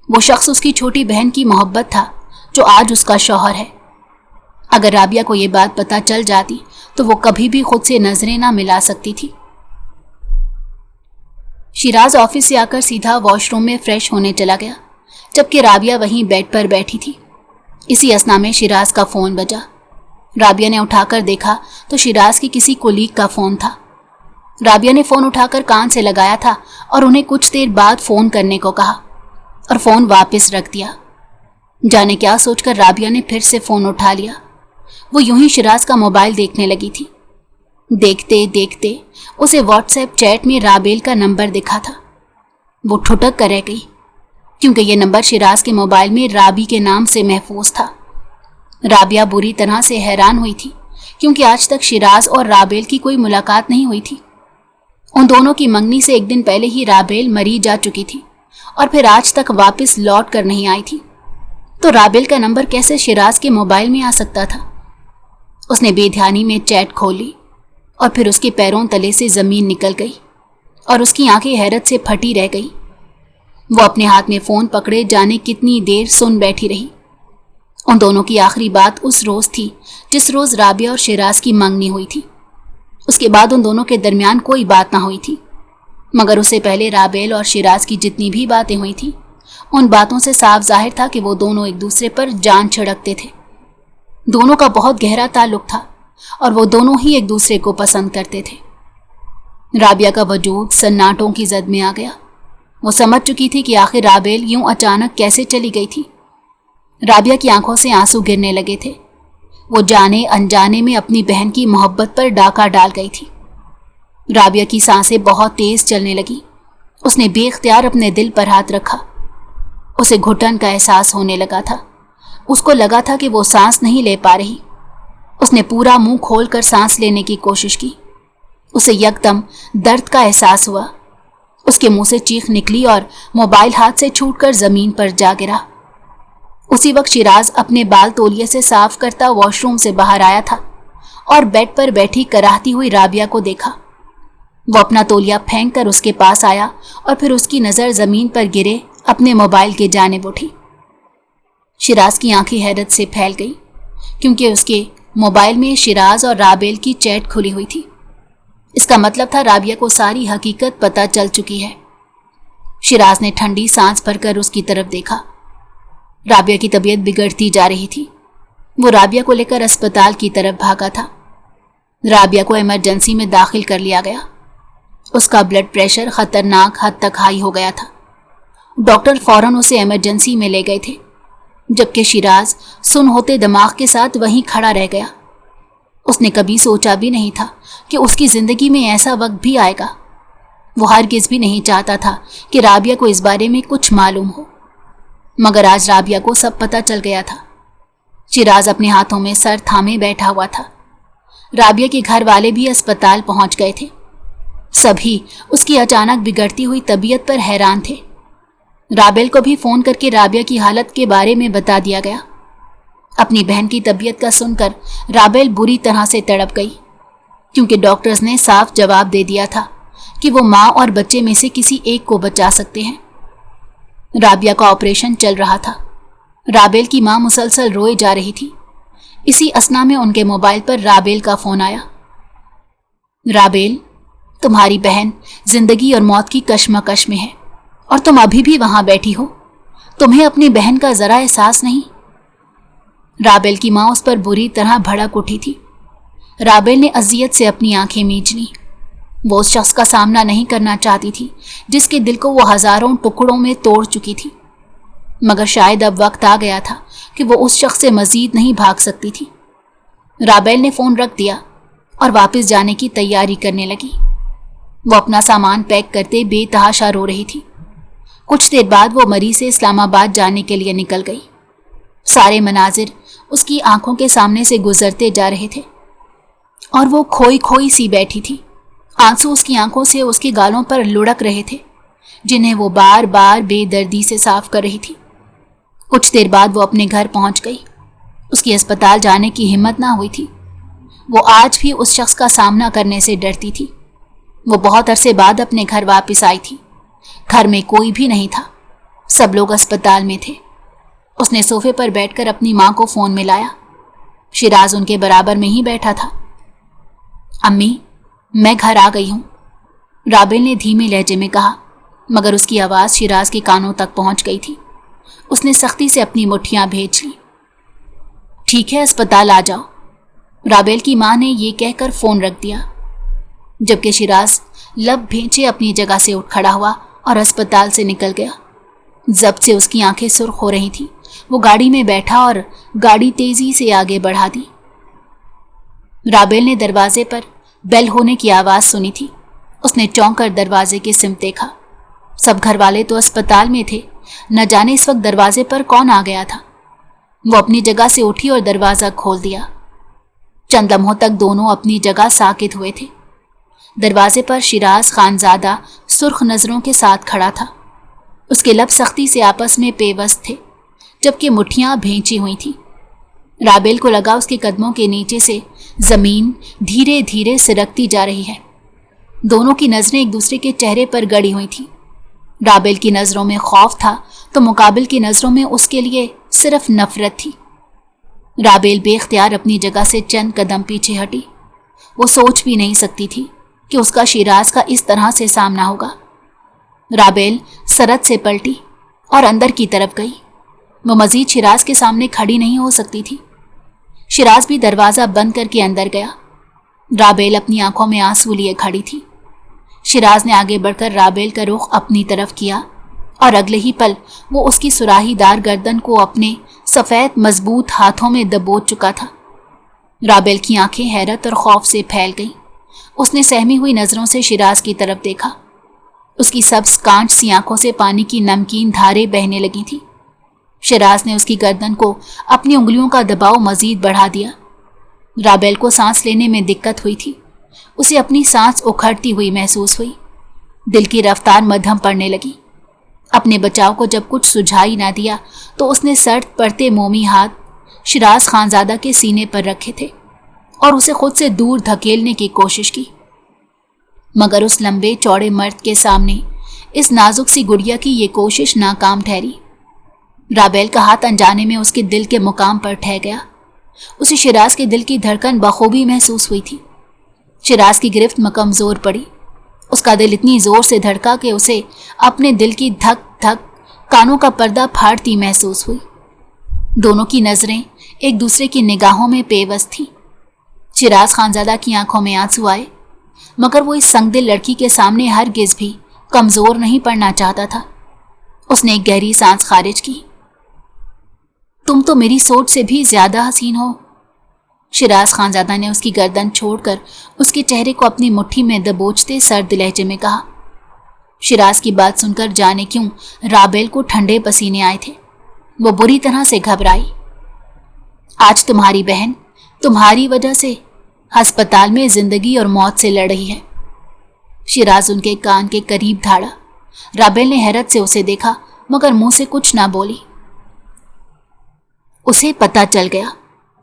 वो शख्स उसकी छोटी बहन की मोहब्बत था, जो आज उसका शौहर है। अगर राबिया को ये बात पता चल जाती तो वो कभी भी खुद से नजरें ना मिला सकती थी। शिराज ऑफिस से आकर सीधा वॉशरूम में फ्रेश होने चला गया, जबकि राबिया वहीं बेड पर बैठी थी। इसी असना में शिराज का फोन बजा। राबिया ने उठाकर देखा तो शिराज के किसी कोलीग का फोन था। राबिया ने फोन उठाकर कान से लगाया था और उन्हें कुछ देर बाद फोन करने को कहा और फोन वापस रख दिया। जाने क्या सोचकर राबिया ने फिर से फोन उठा लिया। वो यूं ही शिराज का मोबाइल देखने लगी थी। देखते देखते उसे व्हाट्सएप चैट में राबेल का नंबर दिखा था। वो ठुटक कर रह गई, क्योंकि यह नंबर शिराज के मोबाइल में राबी के नाम से महफूज था। राबिया बुरी तरह से हैरान हुई थी, क्योंकि आज तक शिराज और राबेल की कोई मुलाकात नहीं हुई थी। उन दोनों की मंगनी से एक दिन पहले ही राबेल मरी जा चुकी थी और फिर आज तक वापस लौट कर नहीं आई थी। तो राबेल का नंबर कैसे शिराज के मोबाइल में आ सकता था? उसने बेध्यानी में चैट खोली और फिर उसके पैरों तले से जमीन निकल गई और उसकी आंखें हैरत से फटी रह गई। वो अपने हाथ में फोन पकड़े जाने कितनी देर सुन बैठी रही। उन दोनों की आखिरी बात उस रोज थी जिस रोज राबिया और शिराज की मंगनी हुई थी। उसके बाद उन दोनों के दरमियान कोई बात ना हुई थी, मगर उससे पहले राबेल और शिराज की जितनी भी बातें हुई थी, उन बातों से साफ जाहिर था कि वो दोनों एक दूसरे पर जान छिड़कते थे। दोनों का बहुत गहरा ताल्लुक था और वो दोनों ही एक दूसरे को पसंद करते थे। राबिया का वजूद सन्नाटों की जद में आ गया। वो समझ चुकी थी कि आखिर राबेल यूं अचानक कैसे चली गई थी। राबिया की आंखों से आंसू गिरने लगे थे। वो जाने अनजाने में अपनी बहन की मोहब्बत पर डाका डाल गई थी। राबिया की सांसें बहुत तेज चलने लगी। उसने बेख्तियार अपने दिल पर हाथ रखा। उसे घुटन का एहसास होने लगा था। उसको लगा था कि वो सांस नहीं ले पा रही। उसने पूरा मुंह खोलकर सांस लेने की कोशिश की। उसे यकदम दर्द का एहसास हुआ। उसके मुंह से चीख निकली और मोबाइल हाथ से छूटकर जमीन पर जा गिरा। उसी वक्त शिराज अपने बाल तौलिए से साफ करता वॉशरूम से बाहर आया था और बेड पर बैठी कराहती हुई राबिया को देखा। वो अपना तौलिया फेंक कर उसके पास आया और फिर उसकी नज़र ज़मीन पर गिरे अपने मोबाइल के जानिब उठी। शिराज की आंखें हैरत से फैल गई, क्योंकि उसके मोबाइल में शिराज और राबेल की चैट खुली हुई थी। इसका मतलब था राबिया को सारी हकीकत पता चल चुकी है। शिराज ने ठंडी सांस भरकर उसकी तरफ देखा। राबिया की तबीयत बिगड़ती जा रही थी। वो राबिया को लेकर अस्पताल की तरफ भागा था। राबिया को इमरजेंसी में दाखिल कर लिया गया। उसका ब्लड प्रेशर खतरनाक हद तक हाई हो गया था। डॉक्टर फौरन उसे इमरजेंसी में ले गए थे, जबकि शिराज सुन होते दिमाग के साथ वहीं खड़ा रह गया। उसने कभी सोचा भी नहीं था कि उसकी जिंदगी में ऐसा वक्त भी आएगा। वो हरगिज भी नहीं चाहता था कि राबिया को इस बारे में कुछ मालूम हो, मगर आज राबिया को सब पता चल गया था। शिराज अपने हाथों में सर थामे बैठा हुआ था। राबिया के घर वाले भी अस्पताल पहुंच गए थे। सभी उसकी अचानक बिगड़ती हुई तबीयत पर हैरान थे। राबेल को भी फोन करके राबिया की हालत के बारे में बता दिया गया। अपनी बहन की तबीयत का सुनकर राबेल बुरी तरह से तड़प गई, क्योंकि डॉक्टर्स ने साफ जवाब दे दिया था कि वो माँ और बच्चे में से किसी एक को बचा सकते हैं। राबिया का ऑपरेशन चल रहा था। राबेल की माँ मुसलसल रोए जा रही थी। इसी असना में उनके मोबाइल पर राबेल का फोन आया। राबेल, तुम्हारी बहन जिंदगी और मौत की कश्मकश में है और तुम अभी भी वहां बैठी हो। तुम्हें अपनी बहन का जरा एहसास नहीं? राबेल की माँ उस पर बुरी तरह भड़क उठी थी। राबेल ने अजियत से अपनी आंखें मींच लीं। वो उस शख्स का सामना नहीं करना चाहती थी जिसके दिल को वो हजारों टुकड़ों में तोड़ चुकी थी, मगर शायद अब वक्त आ गया था कि वो उस शख्स से मजीद नहीं भाग सकती थी। राबेल ने फोन रख दिया और वापस जाने की तैयारी करने लगी। वो अपना सामान पैक करते बेतहाशा रो रही थी। कुछ देर बाद वो मरी से इस्लामाबाद जाने के लिए निकल गई। सारे मनाजिर उसकी आंखों के सामने से गुजरते जा रहे थे और वो खोई खोई सी बैठी थी। आंसू उसकी आंखों से उसके गालों पर लुढ़क रहे थे, जिन्हें वो बार बार बेदर्दी से साफ कर रही थी। कुछ देर बाद वो अपने घर पहुंच गई। उसकी अस्पताल जाने की हिम्मत ना हुई थी। वो आज भी उस शख्स का सामना करने से डरती थी। वो बहुत अरसे बाद अपने घर वापस आई थी। घर में कोई भी नहीं था, सब लोग अस्पताल में थे। उसने सोफे पर बैठकर अपनी माँ को फोन मिलाया। शिराज उनके बराबर में ही बैठा था। अम्मी, मैं घर आ गई हूँ, राबेल ने धीमे लहजे में कहा, मगर उसकी आवाज़ शिराज के कानों तक पहुँच गई थी। उसने सख्ती से अपनी मुट्ठियाँ भेज ली। ठीक है, अस्पताल आ जाओ, राबेल की माँ ने ये कहकर फ़ोन रख दिया, जबकि शिराज लब भेंचे अपनी जगह से उठ खड़ा हुआ और अस्पताल से निकल गया। जब्त से उसकी आंखें सुर्ख हो रही थीं। वो गाड़ी में बैठा और गाड़ी तेजी से आगे बढ़ा दी। राबेल ने दरवाजे पर बेल होने की आवाज़ सुनी थी। उसने चौंक कर दरवाजे की सिमत देखा। सब घर वाले तो अस्पताल में थे, न जाने इस वक्त दरवाजे पर कौन आ गया था। वो अपनी जगह से उठी और दरवाज़ा खोल दिया। चंद लम्हों तक दोनों अपनी जगह साकित हुए थे। दरवाजे पर शिराज खानजादा सुर्ख नज़रों के साथ खड़ा था। उसके लब सख्ती से आपस में पेवस्त थे, जबकि मुट्ठियाँ भेंची हुई थीं। राबेल को लगा उसके कदमों के नीचे से ज़मीन धीरे धीरे सिरकती जा रही है। दोनों की नज़रें एक दूसरे के चेहरे पर गड़ी हुई थीं। राबेल की नज़रों में खौफ था तो मुकाबिल की नज़रों में उसके लिए सिर्फ नफरत थी। राबेल बेख्तियार अपनी जगह से चंद कदम पीछे हटी। वो सोच भी नहीं सकती थी कि उसका शिराज का इस तरह से सामना होगा। राबेल सरत से पलटी और अंदर की तरफ गई। वो मजीद शिराज के सामने खड़ी नहीं हो सकती थी। शिराज भी दरवाज़ा बंद करके अंदर गया। राबेल अपनी आंखों में आंसू लिए खड़ी थी। शिराज ने आगे बढ़कर राबेल का रुख अपनी तरफ किया और अगले ही पल वो उसकी सुराहीदार गर्दन को अपने सफ़ेद मजबूत हाथों में दबोच चुका था। राबेल की आंखें हैरत और खौफ से फैल गईं। उसने सहमी हुई नज़रों से शिराज की तरफ देखा। उसकी सब्ज कांच सी आंखों से पानी की नमकीन धारें बहने लगी थी। शिराज ने उसकी गर्दन को अपनी उंगलियों का दबाव मजीद बढ़ा दिया। राबेल को सांस लेने में दिक्कत हुई थी। उसे अपनी सांस उखड़ती हुई महसूस हुई। दिल की रफ्तार मध्यम पड़ने लगी। अपने बचाव को जब कुछ सुझाई ना दिया तो उसने सर्द पड़ते मोमी हाथ शिराज खानजादा के सीने पर रखे थे और उसे खुद से दूर धकेलने की कोशिश की, मगर उस लंबे चौड़े मर्द के सामने इस नाजुक सी गुड़िया की ये कोशिश नाकाम ठहरी। राबेल का हाथ अनजाने में उसके दिल के मुकाम पर ठह गया। उसे शिराज के दिल की धड़कन बखूबी महसूस हुई थी। शिराज की गिरफ्त में कमज़ोर पड़ी। उसका दिल इतनी ज़ोर से धड़का कि उसे अपने दिल की धक धक कानों का पर्दा फाड़ती महसूस हुई। दोनों की नज़रें एक दूसरे की निगाहों में पेवस्त थीं। शिराज खानजादा की आंखों में आंसू आए, मगर वो इस संगदिल लड़की के सामने हरगिज़ भी कमज़ोर नहीं पड़ना चाहता था। उसने एक गहरी सांस खारिज की। तुम तो मेरी सोच से भी ज़्यादा हसीन हो। शिराज खानजादा ने उसकी गर्दन छोड़कर उसके चेहरे को अपनी मुट्ठी में दबोचते सर्द लहजे में कहा। शिराज की बात सुनकर जाने क्यों राबेल को ठंडे पसीने आए थे। वो बुरी तरह से घबराई। आज तुम्हारी बहन तुम्हारी वजह से अस्पताल में जिंदगी और मौत से लड़ रही है। शिराज उनके कान के करीब धाड़ा। राबेल ने हैरत से उसे देखा, मगर मुंह से कुछ ना बोली। उसे पता चल गया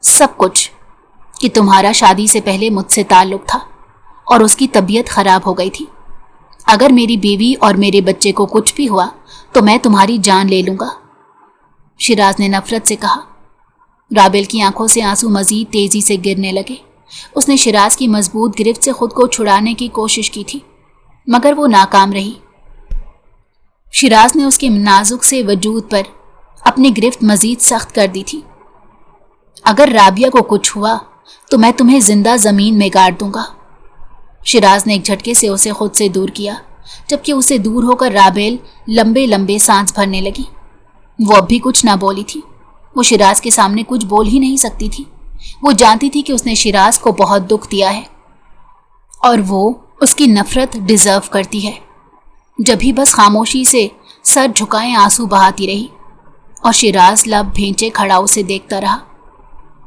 सब कुछ, कि तुम्हारा शादी से पहले मुझसे ताल्लुक था और उसकी तबीयत खराब हो गई थी। अगर मेरी बीवी और मेरे बच्चे को कुछ भी हुआ तो मैं तुम्हारी जान ले लूंगा, शिराज ने नफरत से कहा। राबेल की आंखों से आंसू मजीद तेजी से गिरने लगे। उसने शिराज की मजबूत गिरफ्त से खुद को छुड़ाने की कोशिश की थी, मगर वो नाकाम रही। शिराज ने उसके नाजुक से वजूद पर अपनी गिरफ्त मजीद सख्त कर दी थी। अगर राबिया को कुछ हुआ तो मैं तुम्हें जिंदा जमीन में गाड़ दूंगा। शिराज ने एक झटके से उसे खुद से दूर किया, जबकि उसे दूर होकर राबेल लंबे लंबे सांस भरने लगी। वो अब भी कुछ ना बोली थी। वो शिराज के सामने कुछ बोल ही नहीं सकती थी। वो जानती थी कि उसने शिराज को बहुत दुख दिया है और वो उसकी नफरत डिजर्व करती है। जब भी बस खामोशी से सर झुकाए आंसू बहाती रही और शिराज लब भेंचे खड़ा उसे देखता रहा।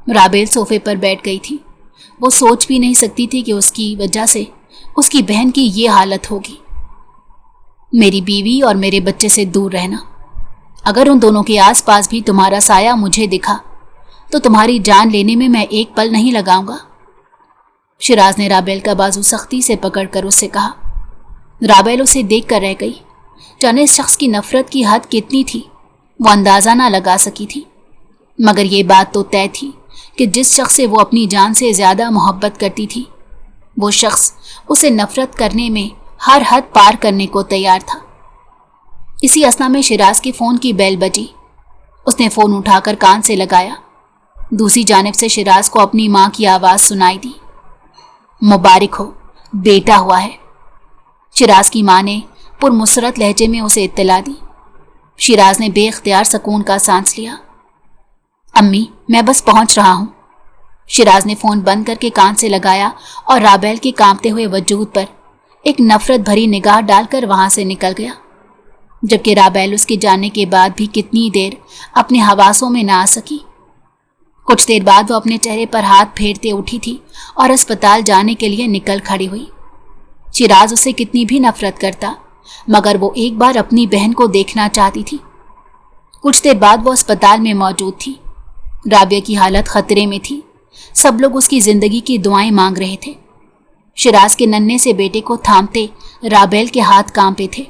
राबेल सोफे पर बैठ गई थी। वो सोच भी नहीं सकती थी कि उसकी वजह से उसकी बहन की ये हालत होगी। मेरी बीवी और मेरे बच्चे से दूर रहना। अगर उन दोनों के आसपास भी तुम्हारा साया मुझे दिखा तो तुम्हारी जान लेने में मैं एक पल नहीं लगाऊंगा, शिराज ने राबेल का बाजू सख्ती से पकड़कर उससे कहा। राबेल उसे देख कर रह गई। जाने इस शख्स की नफरत की हद कितनी थी वो अंदाजा ना लगा सकी थी, मगर ये बात तो तय थी कि जिस शख्स से वो अपनी जान से ज्यादा मोहब्बत करती थी वो शख्स उसे नफरत करने में हर हद पार करने को तैयार था। इसी असना में शिराज के फोन की बेल बजी। उसने फोन उठाकर कान से लगाया। दूसरी जानिब से शिराज को अपनी मां की आवाज सुनाई दी। मुबारक हो, बेटा हुआ है, शिराज की मां ने पुरमुसरत लहजे में उसे इत्तला दी। शिराज ने बेख्तियार सुकून का सांस लिया। अम्मी, मैं बस पहुंच रहा हूं, शिराज ने फोन बंद करके कान से लगाया और राबेल के कांपते हुए वजूद पर एक नफरत भरी निगाह डालकर वहां से निकल गया। जबकि राबेल उसके जाने के बाद भी कितनी देर अपने हवासों में ना आ सकी। कुछ देर बाद वो अपने चेहरे पर हाथ फेरते उठी थी और अस्पताल जाने के लिए निकल खड़ी हुई। शिराज उससे कितनी भी नफरत करता, मगर वो एक बार अपनी बहन को देखना चाहती थी। कुछ देर बाद वो अस्पताल में मौजूद थी। राबिया की हालत खतरे में थी। सब लोग उसकी जिंदगी की दुआएं मांग रहे थे। शिराज के नन्हे से बेटे को थामते राबेल के हाथ कांपे थे,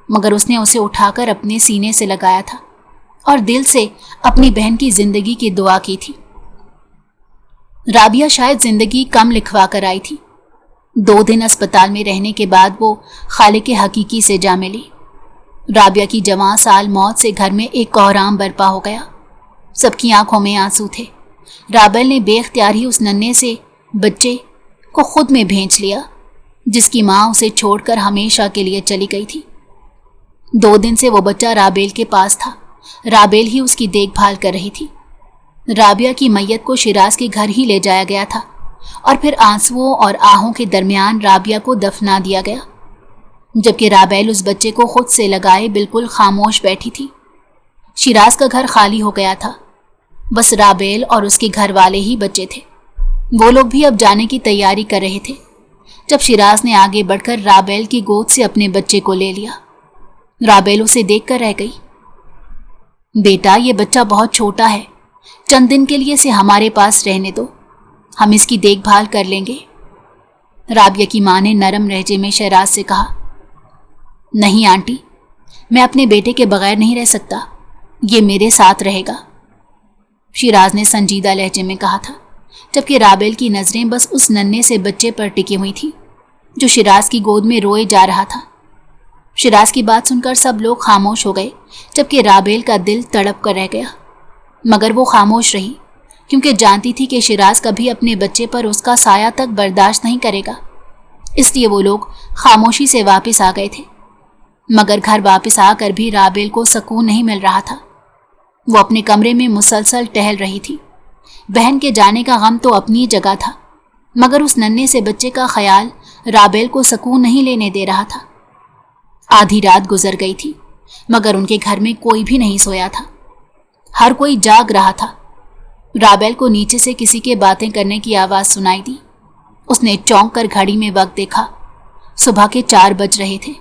मगर उसने उसे उठाकर अपने सीने से लगाया था और दिल से अपनी बहन की जिंदगी की दुआ की थी। राबिया शायद जिंदगी कम लिखवा कर आई थी। 2 दिन अस्पताल में रहने के बाद वो खालिक हकीकी से जा मिली। राबिया की जवां साल मौत से घर में एक कोहराम बरपा हो गया। सबकी आंखों में आंसू थे। राबेल ने बेख्तियार ही उस नन्हे से बच्चे को खुद में भेंच लिया, जिसकी माँ उसे छोड़कर हमेशा के लिए चली गई थी। 2 दिन से वो बच्चा राबेल के पास था। राबेल ही उसकी देखभाल कर रही थी। राबिया की मैयत को शिराज के घर ही ले जाया गया था और फिर आंसुओं और आहों के दरमियान राबिया को दफना दिया गया, जबकि राबेल उस बच्चे को खुद से लगाए बिल्कुल खामोश बैठी थी। शिराज का घर खाली हो गया था। बस राबेल और उसके घर वाले ही बचे थे। वो लोग भी अब जाने की तैयारी कर रहे थे जब शिराज ने आगे बढ़कर राबेल की गोद से अपने बच्चे को ले लिया। राबेल उसे देखकर रह गई। बेटा, ये बच्चा बहुत छोटा है, चंद दिन के लिए इसे हमारे पास रहने दो, हम इसकी देखभाल कर लेंगे, राबिया की मां ने नरम लहजे में शिराज से कहा। नहीं आंटी, मैं अपने बेटे के बगैर नहीं रह सकता, ये मेरे साथ रहेगा, शिराज ने संजीदा लहजे में कहा था, जबकि राबेल की नजरें बस उस नन्हे से बच्चे पर टिकी हुई थी जो शिराज की गोद में रोए जा रहा था। शिराज की बात सुनकर सब लोग खामोश हो गए, जबकि राबेल का दिल तड़प कर रह गया, मगर वो खामोश रही क्योंकि जानती थी कि शिराज कभी अपने बच्चे पर उसका साया तक बर्दाश्त नहीं करेगा। इसलिए वो लोग खामोशी से वापस आ गए थे, मगर घर वापस आकर भी राबेल को सुकून नहीं मिल रहा था। वो अपने कमरे में मुसलसल टहल रही थी। बहन के जाने का गम तो अपनी जगह था, मगर उस नन्हे से बच्चे का ख्याल राबेल को सुकून नहीं लेने दे रहा था। आधी रात गुजर गई थी, मगर उनके घर में कोई भी नहीं सोया था। हर कोई जाग रहा था। राबेल को नीचे से किसी के बातें करने की आवाज़ सुनाई दी। उसने चौंक कर घड़ी में वक्त देखा। सुबह के 4 बज रहे थे।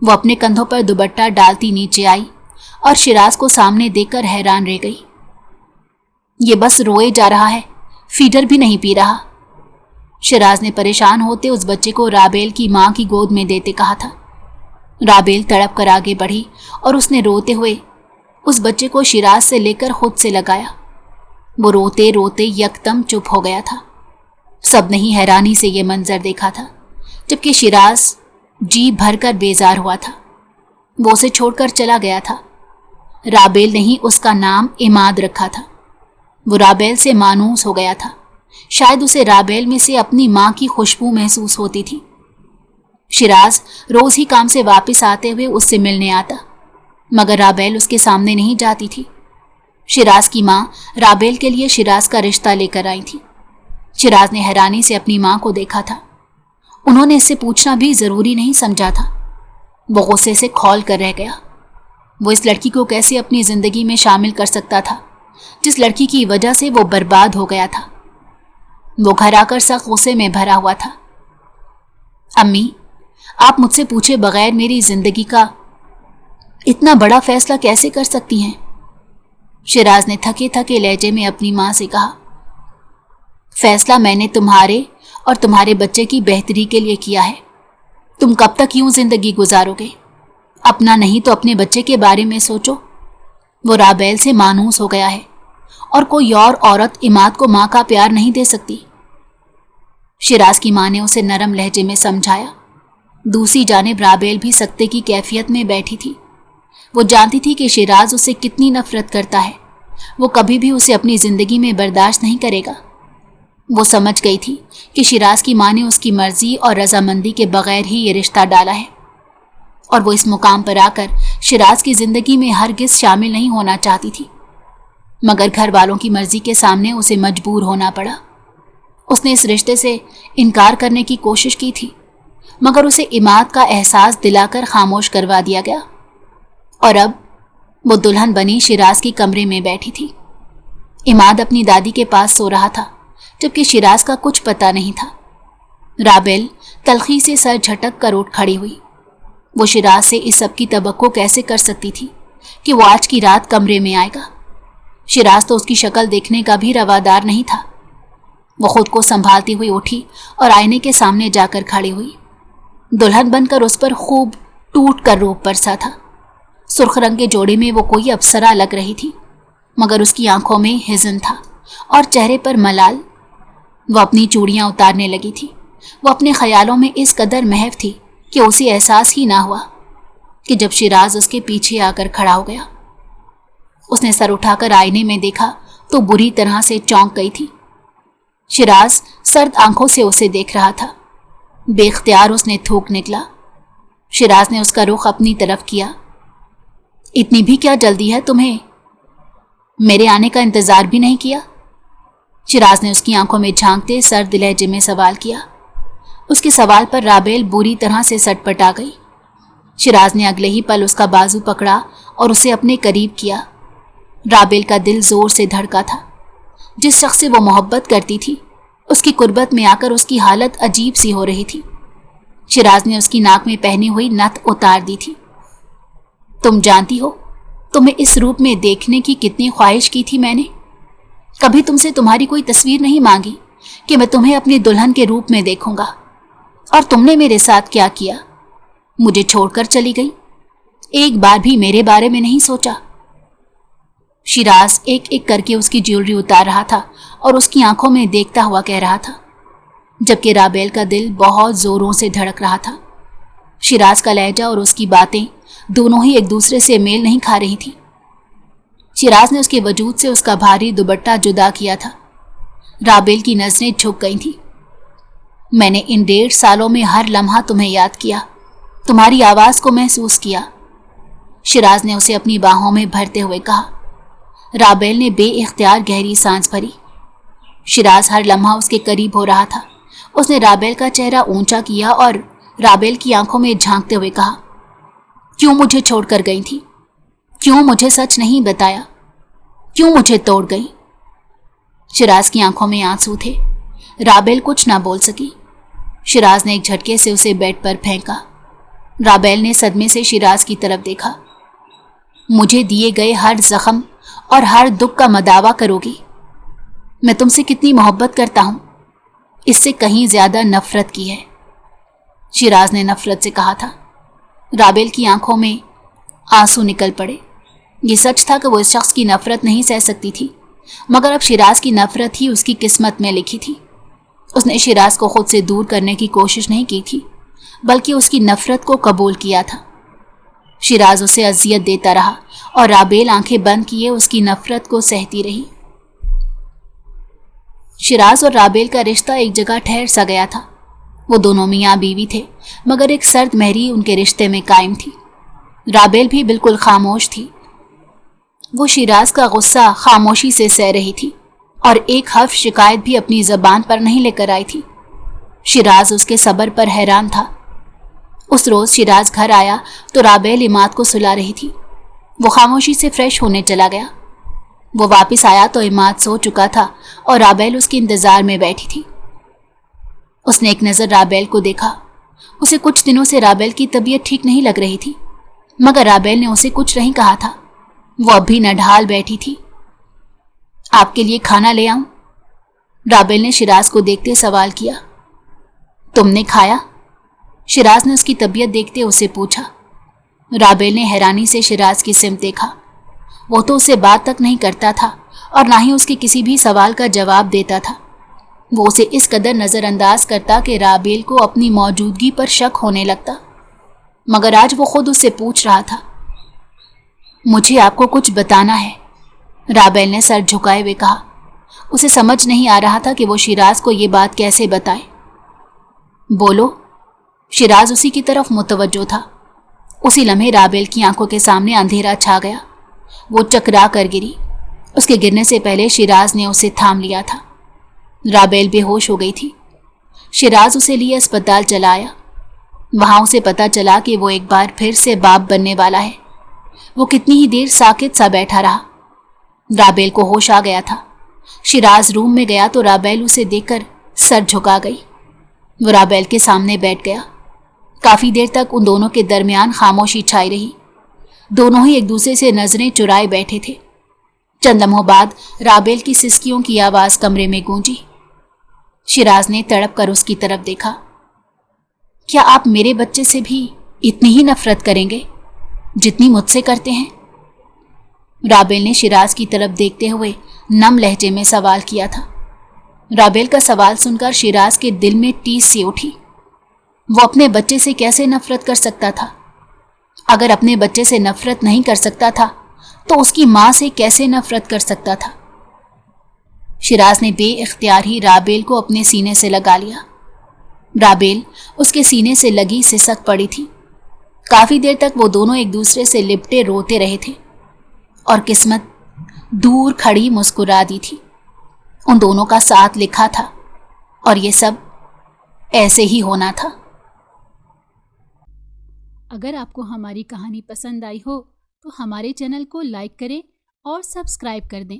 वो अपने कंधों पर दुपट्टा डालती नीचे आई और शिराज को सामने देखकर हैरान रह गई। یہ بس روئے جا رہا ہے، فیڈر بھی نہیں پی رہا۔ شیراز نے پریشان ہوتے اس بچے کو رابیل کی ماں کی گود میں دیتے کہا تھا۔ رابیل تڑپ کر آگے بڑھی اور اس نے روتے ہوئے اس بچے کو شیراز سے لے کر خود سے لگایا۔ وہ روتے روتے یکدم چپ ہو گیا تھا۔ سب نے ہی حیرانی سے یہ منظر دیکھا تھا، جبکہ شیراز جی بھر کر بیزار ہوا تھا۔ وہ اسے چھوڑ کر چلا گیا تھا۔ رابیل نے ہی اس کا نام عماد رکھا تھا۔ وہ رابیل سے مانوس ہو گیا تھا۔ شاید اسے رابیل میں سے اپنی ماں کی خوشبو محسوس ہوتی تھی۔ شیراز روز ہی کام سے واپس آتے ہوئے اس سے ملنے آتا، مگر رابیل اس کے سامنے نہیں جاتی تھی۔ شیراز کی ماں رابیل کے لیے شیراز کا رشتہ لے کر آئی تھی۔ شیراز نے حیرانی سے اپنی ماں کو دیکھا تھا۔ انہوں نے اس سے پوچھنا بھی ضروری نہیں سمجھا تھا۔ وہ غصے سے کھول کر رہ گیا۔ وہ اس لڑکی کو کیسے اپنی زندگی میں شامل کر سکتا تھا جس لڑکی کی وجہ سے وہ برباد ہو گیا تھا۔ وہ گھر آ کر سخت غصے میں بھرا ہوا تھا۔ امی، آپ مجھ سے پوچھے بغیر میری زندگی کا اتنا بڑا فیصلہ کیسے کر سکتی ہیں؟ شیراز نے تھکے تھکے لہجے میں اپنی ماں سے کہا۔ فیصلہ میں نے تمہارے اور تمہارے بچے کی بہتری کے لیے کیا ہے۔ تم کب تک یوں زندگی گزارو گے؟ اپنا نہیں تو اپنے بچے کے بارے میں سوچو۔ وہ رابیل سے مانوس ہو گیا ہے اور کوئی اور عورت عماد کو ماں کا پیار نہیں دے سکتی۔ شیراز کی ماں نے اسے نرم لہجے میں سمجھایا۔ دوسری جانب رابیل بھی سکتے کی کیفیت میں بیٹھی تھی۔ وہ جانتی تھی کہ شیراز اسے کتنی نفرت کرتا ہے۔ وہ کبھی بھی اسے اپنی زندگی میں برداشت نہیں کرے گا۔ وہ سمجھ گئی تھی کہ شیراز کی ماں نے اس کی مرضی اور رضامندی کے بغیر ہی یہ رشتہ ڈالا ہے، اور وہ اس مقام پر آ کر شیراز کی زندگی میں ہرگز شامل نہیں ہونا چاہتی تھی، مگر گھر والوں کی مرضی کے سامنے اسے مجبور ہونا پڑا۔ اس نے اس رشتے سے انکار کرنے کی کوشش کی تھی، مگر اسے عماد کا احساس دلا کر خاموش کروا دیا گیا، اور اب وہ دلہن بنی شیراز کی کمرے میں بیٹھی تھی۔ عماد اپنی دادی کے پاس سو رہا تھا، جبکہ شیراز کا کچھ پتہ نہیں تھا۔ رابیل تلخی سے سر جھٹک کر اٹھ کھڑی ہوئی۔ وہ شیراز سے اس سب کی توقع کیسے کر سکتی تھی کہ وہ آج کی رات کمرے میں آئے گا؟ شیراز تو اس کی شکل دیکھنے کا بھی روادار نہیں تھا۔ وہ خود کو سنبھالتی ہوئی اٹھی اور آئینے کے سامنے جا کر کھڑی ہوئی۔ دلہن بن کر اس پر خوب ٹوٹ کر روپ برسا تھا۔ سرخ رنگ کے جوڑے میں وہ کوئی اپسرا لگ رہی تھی، مگر اس کی آنکھوں میں حزن تھا اور چہرے پر ملال۔ وہ اپنی چوڑیاں اتارنے لگی تھی۔ وہ اپنے خیالوں میں اس قدر محو تھی کہ اسے احساس ہی نہ ہوا کہ جب شیراز اس کے پیچھے آ کر کھڑا ہو گیا۔ اس نے سر اٹھا کر آئینے میں دیکھا تو بری طرح سے چونک گئی تھی۔ شیراز سرد آنکھوں سے اسے دیکھ رہا تھا۔ بے اختیار اس نے تھوک نکلا۔ شیراز نے اس کا رخ اپنی طرف کیا۔ اتنی بھی کیا جلدی ہے تمہیں؟ میرے آنے کا انتظار بھی نہیں کیا؟ شیراز نے اس کی آنکھوں میں جھانکتے سرد لہجے میں سوال کیا۔ اس کے سوال پر رابیل بری طرح سے سٹ پٹا گئی۔ شیراز نے اگلے ہی پل اس کا بازو پکڑا اور اسے اپنے قریب کیا۔ رابیل کا دل زور سے دھڑکا تھا۔ جس شخص سے وہ محبت کرتی تھی، اس کی قربت میں آ کر اس کی حالت عجیب سی ہو رہی تھی۔ شیراز نے اس کی ناک میں پہنی ہوئی نت اتار دی تھی۔ تم جانتی ہو تمہیں اس روپ میں دیکھنے کی کتنی خواہش کی تھی میں نے؟ کبھی تم سے تمہاری کوئی تصویر نہیں مانگی کہ میں تمہیں اپنی دلہن کے روپ میں دیکھوں گا، اور تم نے میرے ساتھ کیا کیا؟ مجھے چھوڑ کر چلی گئی۔ ایک بار بھی میرے بارے میں نہیں سوچا۔ شیراز ایک ایک کر کے اس کی جیولری اتار رہا تھا اور اس کی آنکھوں میں دیکھتا ہوا کہہ رہا تھا، جبکہ رابیل کا دل بہت زوروں سے دھڑک رہا تھا۔ شیراز کا لہجہ اور اس کی باتیں دونوں ہی ایک دوسرے سے میل نہیں کھا رہی تھی۔ شیراز نے اس کے وجود سے اس کا بھاری دوپٹہ جدا کیا تھا۔ رابیل کی نظریں جھک گئی تھیں۔ میں نے ان 1.5 سالوں میں ہر لمحہ تمہیں یاد کیا، تمہاری آواز کو محسوس کیا، شیراز نے اسے اپنی باہوں میں بھرتے ہوئے کہا۔ رابیل نے بے اختیار گہری سانس بھری۔ شیراز ہر لمحہ اس کے قریب ہو رہا تھا۔ اس نے رابیل کا چہرہ اونچا کیا اور رابیل کی آنکھوں میں جھانکتے ہوئے کہا، کیوں مجھے چھوڑ کر گئی تھی؟ کیوں مجھے سچ نہیں بتایا؟ کیوں مجھے توڑ گئی؟ شیراز کی آنکھوں میں آنسو تھے۔ رابیل کچھ نہ بول سکی۔ شیراز نے ایک جھٹکے سے اسے بیڈ پر پھینکا۔ رابیل نے صدمے سے شیراز کی طرف دیکھا۔ مجھے دیے گئے ہر زخم اور ہر دکھ کا مداوع کرو گی؟ मैं तुमसे कितनी मोहब्बत करता हूं, इससे कहीं ज्यादा नफरत की है, शिराज ने नफरत से कहा था। राबेल की आंखों में आंसू निकल पड़े। ये सच था कि वो इस शख्स की नफरत नहीं सह सकती थी, मगर अब शिराज की नफरत ही उसकी किस्मत में लिखी थी। उसने शिराज को खुद से दूर करने की कोशिश नहीं की थी, बल्कि उसकी नफरत को कबूल किया था। शिराज उसे अजियत देता रहा और राबेल आंखें बंद किए उसकी नफरत को सहती रही। शिराज और राबेल का रिश्ता एक जगह ठहर सा गया था। वो दोनों मियाँ बीवी थे, मगर एक सर्द महरी उनके रिश्ते में कायम थी। राबेल भी बिल्कुल खामोश थी। वो शिराज का गुस्सा खामोशी से सह रही थी और एक हर्फ शिकायत भी अपनी जबान पर नहीं लेकर आई थी। शिराज उसके सब्र पर हैरान था। उस रोज शिराज घर आया तो राबेल इमाद को सुला रही थी। वो खामोशी से फ्रेश होने चला गया। वो वापस आया तो इमाद सो चुका था और राबेल उसके इंतजार में बैठी थी। उसने एक नजर राबेल को देखा। उसे कुछ दिनों से राबेल की तबीयत ठीक नहीं लग रही थी, मगर राबेल ने उसे कुछ नहीं कहा था। वो अब भी नढाल बैठी थी। आपके लिए खाना ले आऊं? राबेल ने शिराज को देखते सवाल किया। तुमने खाया? शिराज ने उसकी तबीयत देखते उसे पूछा। राबेल ने हैरानी से शिराज की सिमत देखा। वो तो उससे बात तक नहीं करता था और ना ही उसके किसी भी सवाल का जवाब देता था। वो उसे इस कदर नज़रअंदाज करता कि राबेल को अपनी मौजूदगी पर शक होने लगता। मगर आज वो खुद उससे पूछ रहा था। मुझे आपको कुछ बताना है, राबेल ने सर झुकाए हुए कहा। उसे समझ नहीं आ रहा था कि वो शिराज को ये बात कैसे बताए। बोलो। शिराज उसी की तरफ मुतवज्जो था। उसी लम्हे राबेल की आंखों के सामने अंधेरा छा गया। वो चकरा कर गिरी। उसके गिरने से पहले शिराज ने उसे थाम लिया था। राबेल बेहोश हो गई थी। शिराज उसे लिए अस्पताल चला आया। वहां उसे पता चला कि वो एक बार फिर से बाप बनने वाला है। वो कितनी ही देर साकित सा बैठा रहा। राबेल को होश आ गया था। शिराज रूम में गया तो राबेल उसे देखकर सर झुका गई। वो राबेल के सामने बैठ गया। काफी देर तक उन दोनों के दरमियान खामोशी छाई रही। दोनों ही एक दूसरे से नजरें चुराए बैठे थे। चंद लम्हों बाद राबेल की सिसकियों की आवाज कमरे में गूंजी। शिराज ने तड़प कर उसकी तरफ देखा। क्या आप मेरे बच्चे से भी इतनी ही नफरत करेंगे जितनी मुझसे करते हैं? राबेल ने शिराज की तरफ देखते हुए नम लहजे में सवाल किया था। राबेल का सवाल सुनकर शिराज के दिल में टीस सी उठी। वो अपने बच्चे से कैसे नफरत कर सकता था? अगर अपने बच्चे से नफरत नहीं कर सकता था तो उसकी मां से कैसे नफरत कर सकता था? शिराज ने बेइख्तियार ही राबेल को अपने सीने से लगा लिया। राबेल उसके सीने से लगी सिसक पड़ी थी। काफी देर तक वो दोनों एक दूसरे से लिपटे रोते रहे थे और किस्मत दूर खड़ी मुस्कुरा दी थी। उन दोनों का साथ लिखा था और ये सब ऐसे ही होना था। अगर आपको हमारी कहानी पसंद आई हो तो हमारे चैनल को लाइक करें और सब्सक्राइब कर दें।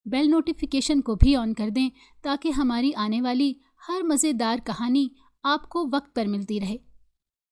बेल नोटिफिकेशन को भी ऑन कर दें ताकि हमारी आने वाली हर मज़ेदार कहानी आपको वक्त पर मिलती रहे।